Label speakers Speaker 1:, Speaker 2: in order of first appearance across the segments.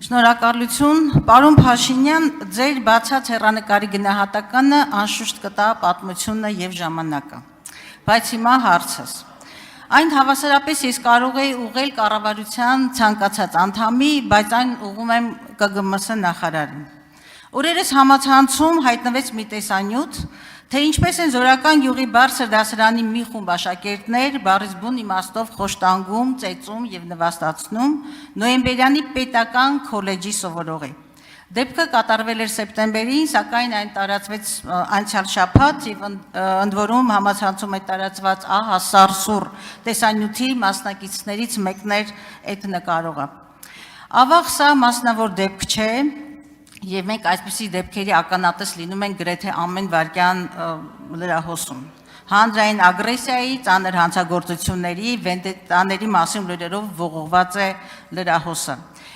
Speaker 1: Շնորհակալություն, պարոն Փաշինյան, ձեր բացած հեռանկարի գնահատականը անշուշտ կտա պատմությունը եւ ժամանակը։ Բայց հիմա հարցս։ Այն հավասարապես ես կարող եի ուղղել կառավարության ցանկացած անդամի, բայց այն ուղղում եմ ԿԳՄՍ նախարարին։ Օրերս համացանցում հայտնվեց մի տեսանյութ, թե ինչպես են Զորական գյուղի բարձր դասարանի մի խումբ աշակերտներ բառից բուն իմաստով խոշտանգում, ծեծում եւ նվաստացնում նոյեմբերյանի պետական քոլեջի սովորողի։ Դեպքը կատարվել էր սեպտեմբերին, սակայն այն տարածվեց անցյալ շաբաթ եւ ընդ որում համացանցում է տարածված ահա սարսուռ տեսանյութի մասնակիցներից մեկն էր այդ նկարողը։ Ավաղ սա մասնավոր դեպք չէ։ Եվ մենք այսպիսի դեպքերի ականատես լինում ենք գրեթե ամեն վայրկյան լրահոսում։ Հանրային ագրեսիայի, ծանր հանցագործությունների, վենդետաների մասին լուրերով ողողված է լրահոսը։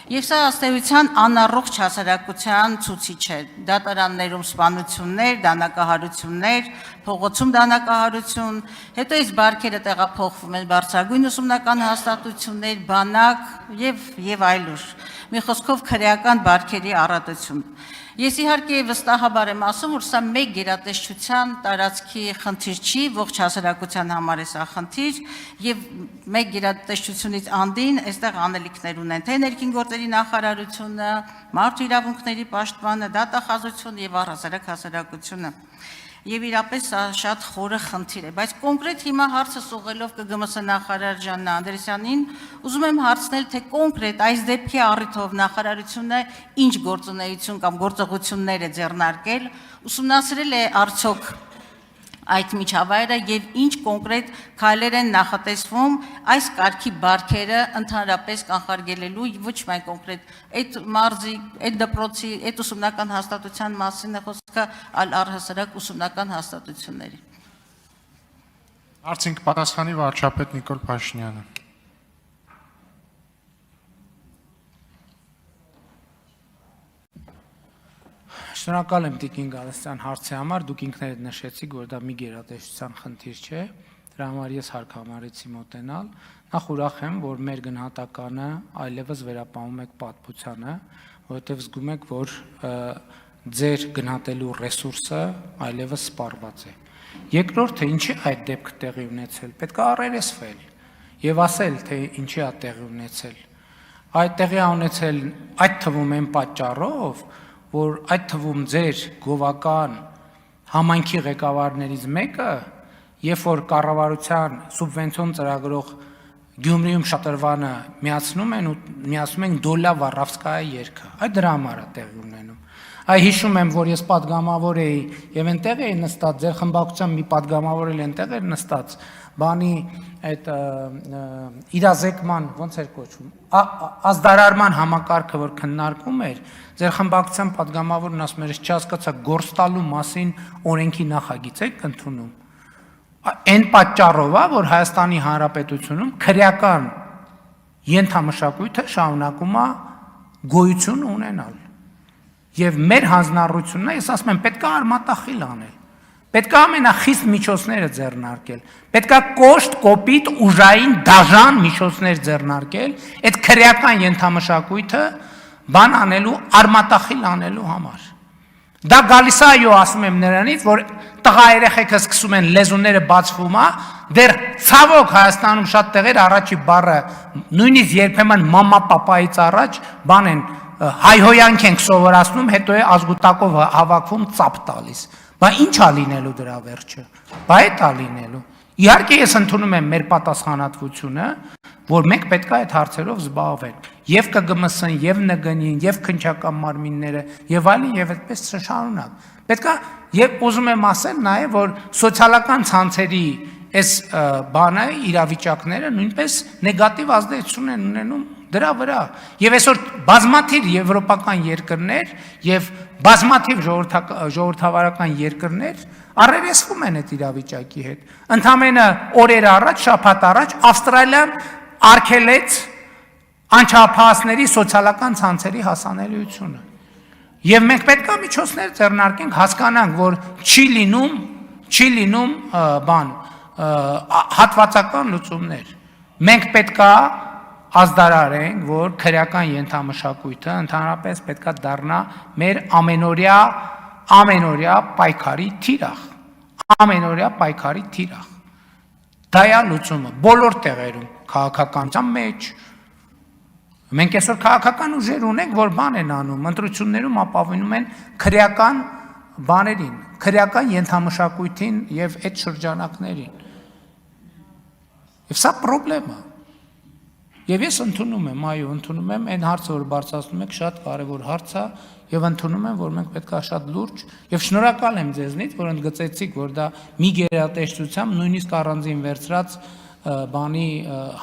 Speaker 1: Եվ սա ըստ էության անառողջ հասարակության ցուցիչ է։ Դատարաններում սպանություններ, դանակահարություններ, փողոցում դանակահարություն, հետո այս բարքերը տեղափոխվում են բարձրագույն ուսումնական հաստատություններ, բանակ եւ այլուր։ Մի խոսքով քրեական բարքերի առատություն։ Ես իհարկե վստահաբար եմ ասում, որ սա մեկ գերատեսչության տարածքի խնդիր չի, ողջ հասարակության համար է սա խնդիր, եւ մեկ գերատեսչությունից անդին այստեղ անելիքներ ունեն, թե ներքին գործերի նախարարությունը, մարդու իրավունքների պաշտպանը, դատախազությունը եւ առհասարակ հասարակությունը։ Եվ իրապես սա շատ խորը խնդիր է, բայց կոնկրետ հիմա հարցս ուղղելով ԿԳՄՍ նախարար Ժաննա Անդրեսյանին, ուզում եմ հարցնել, թե կոնկրետ այս դեպքի առիթով նախարարությունը ինչ գործունեություն կամ գործողություններ է ձեռնարկել, ուսումնասիրել է արդյոք այդ միջավայրը եւ ինչ կոնկրետ քայլեր են նախատեսվում այս կարգի բարքերը ընդհանրապես կանխարգելելու ոչ միայն կոնկրետ այդ մարզի, այդ դպրոցի, այդ ուսումնական հաստատության մասին է խոսքը, այլ առհասարակ ուսումնական հաստատությունների։
Speaker 2: Հարցին կպատասխանի վարչապետ Նիկոլ Փաշինյանը։
Speaker 3: Շնորհակալ եմ Տիկին Գալստյան հարցի համար, դուք ինքներդ նշեցիք, որ դա մի գերատեսչության խնդիր չէ, դրա համար ես հարկամարեցի մոտենալ, նախ ուրախ եմ, որ մեր գնահատականը այլևս վերապահում եք պատմությանը, որովհետև զգում եք, որ ձեր գնահատելու ռեսուրսը այլևս սպառված է։ Երկրորդը, ինչի այդ դեպքը տեղի ունեցել, պետք է առերեսվել եւ ասել, թե ինչի է տեղի ունեցել։ Այդ տեղի ունեցել այդ թվում են պատճառով, որ այդ թվում ձեր գովական համայնքի ղեկավարներից մեկը, երբ որ կառավարության սուբվենցիոն ծրագրող Գյումրիում շատրվանը միացնում են Դոլա Վառավսկայա երգը, այդ դրա համար է տեղի ունենում։ Այ հիշում եմ, որ ես պատգամավոր էի եւ այնտեղ էի նստած, ձեր խմբակցության մի պատգամավոր էլ այնտեղ էր նստած, բանի այդ իրազեկման, ոնց էր կոչվում, ազդարարման համակարգը, որ քննարկում էր, ձեր խմբակցության պատգամավորն ասում էր, չհասկացա, գործ տալու մասին օրենքի նախագիծ եք ընդունում։ Այն պատճառով է, որ Հայաստանի Հանրապետությունում քրեական ենթամշակույթը շարունակում է գոյություն ունենալ։ Եվ մեր հանձնառությունն է, ես ասում եմ, պետք է արմատախիլ անել, պետք է ամենախիստ միջոցները ձեռնարկել, պետք է կոշտ, կոպիտ, ուժային, դաժան միջոցներ ձեռնարկել, այդ քրեական ենթամշակույթը բան անելու, արմատախիլ անելու համար։ Դա գալիս է, այո, ասում եմ նրանից, որ տղա երեխեքը սկսում են լեզուները բացվում է, դեռ ցավոք Հայաստանում շատ տեղեր առաջի բառը, նույնիսկ երբեմն մամա պապայից առաջ բան են հայհոյանք ենք սովորացնում, հետո է ազգուտակով հավաքվում ծապ տալիս։ Բա ինչ է լինելու դրա վերջը։ Բա այդ է լինելու։ Իհարկե ես ընդունում եմ մեր պատասխանատվությունը, որ մենք պետք է այդ հարցերով զբաղվենք։ Եվ ԿԳՄՍ-ն, եւ ՆԳՆ-ին, եւ քննչական մարմինները, եւ այլն, եւ այդպես շարունակ։ Պետք է եւ ուզում եմ ասել նաեւ, որ սոցիալական ցանցերի այս բանը, իրավիճակները նույնպես նեգատիվ ազդեցություն են ունենում դրա վրա։ Եվ այսօր բազմաթիվ եվրոպական երկրներ եւ բազմաթիվ ժողովրդավարական երկրներ առերեսվում են այդ իրավիճակի հետ։ Ընդամենը օրեր առաջ, շաբաթ առաջ Ավստրալիան արգելեց անչափահասների սոցիալական ցանցերի հասանելիությունը։ Եվ մենք պետք է միջոցներ ձեռնարկենք, հասկանանք, որ չի լինում բան հատվածական լուծումներ։ Մենք պետք է ազդարարենք, որ քրեական ենթամշակույթը ընդհանրապես պետքա դառնա մեր ամենօրյա պայքարի թիրախ, ամենօրյա պայքարի թիրախ։ Դա է լուծումը բոլոր տեղերում, քաղաքականության մեջ։ Մենք այսօր քաղաքական ուժեր ունենք, որ բան են անում, ընտրություններում ապավինում են քրեական բաներին, քրեական ենթամշակույթին եւ այդ շրջանակներին։ Եվ սա խնդրեմ է։ Եվ ես ընդունում եմ, ընդունում եմ այն հարցը, որ բարձրացնում եք, շատ կարևոր հարց է, եւ ընդունում եմ, որ մենք պետք է շատ լուրջ եւ շնորհակալ եմ ձեզնից, որ ընդգծեցիք, որ դա մի գերատեսչությամբ նույնիսկ առանձին վերծրած բանի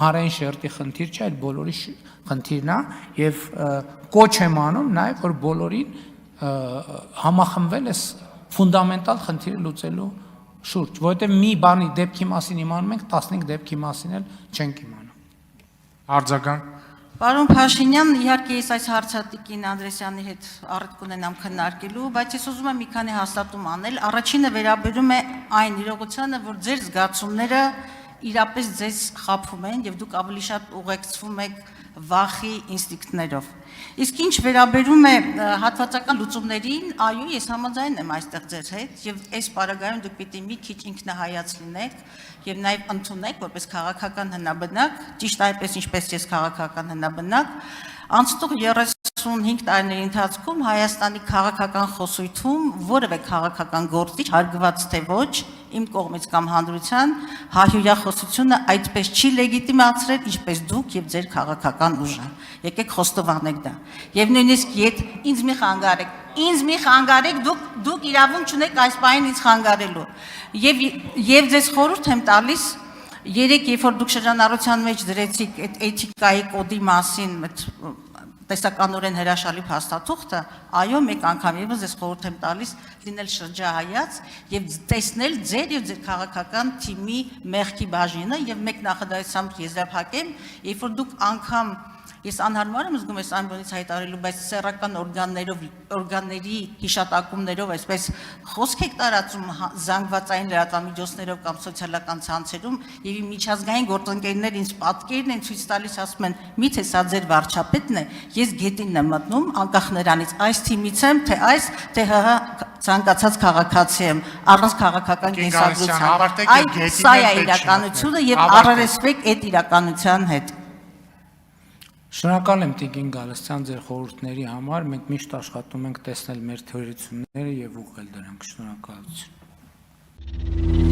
Speaker 3: հանրային շերտի խնդիր չէ, այլ բոլորի խնդիրն է եւ կոչ եմ անում նաեւ, որ բոլորին համախմբվել է ֆունդամենտալ խնդիրը լուծելու շուրջ, որովհետեւ մի բանի դեպքի մասին իմանում ենք, 15 դեպքի մասին էլ չենք իմանում։
Speaker 2: Արձագանք։
Speaker 1: Պարոն Փաշինյան, իհարկե ես այս հարցը Տիկին Անդրեսյանի հետ առիթ կունենամ քննարկելու, բայց ես ուզում եմ մի քանի հաստատում անել։ Առաջինը վերաբերում է այն իրողությանը, որ ձեր զգացումները իրապես ձեզ խաբում են եւ դուք ավելի շատ ուղեկցվում եք վախի ինստինկտներով։ Իսկ ինչ վերաբերում է հատվածական լուծումներին, այո, ես համաձայն եմ այստեղ ձեր հետ եւ այս պարագայում դուք պիտի մի քիչ ինքնահայաց լինեք եւ նաեւ ընդունեք որպես քաղաքական հնաբնակ, ճիշտ այնպես ինչպես ես քաղաքական հնաբնակ, անցնող 35 տարիների ընթացքում Հայաստանի քաղաքական խոսույթում որևէ քաղաքական գործիչ հարգված թե ոչ իմ կողմից կամ հանրության հայհոյախոսությունը այդպես չի լեգիտիմացրել, ինչպես դուք եւ ձեր քաղաքական ուժը։ Եկեք խոստովանեք դա։ Եվ նույնիսկ ինձ մի խանգարեք, դուք իրավունք չունեք այս բանին ինձ խանգարելու։ Եվ ձեզ խորհուրդ եմ տալիս, երեք երբ որ դուք շրջանառության մեջ դրեցիք այդ էթիկայի կոդի մասին տեսականորեն հրաշալի փաստաթուղթը, այո, մեկ անգամ եւս ես խորհուրդ եմ տալիս լինել շրջահայաց եւ տեսնել ձեր եւ ձեր քաղաքական թիմի մեղքի բաժինը եւ մեկ նախադասությամբ եզրափակեմ, երբ որ դուք անգամ ես անհարմար եմ զգում այս այն բանից հայտարարելու, բայց սեռական օրգանների հիշատակումներով այսպես խոսք եք տարածում զանգվածային լրատվամիջոցներով կամ սոցիալական ցանցերում եւ միջազգային գործընկերներ ինձ պատկերն են ցույց տալիս, ասում են, միթե սա ձեր վարչապետն է, ես գետինն եմ մտնում, անկախ նրանից այս թիմից եմ, թե այս, թե ՀՀ ցանկացած քաղաքացի եմ, առանց քաղաքական կենսագրության։ Այ սա է իրականությունը եւ առերեսվեք այդ իրականության հետ։
Speaker 3: Շնորհակալ եմ Տիկին Գալստյան ձեր խորհուրդների համար, մենք միշտ աշխատում ենք տեսնել մեր թերությունները եւ ուղղել դրանք, շնորհակալություն։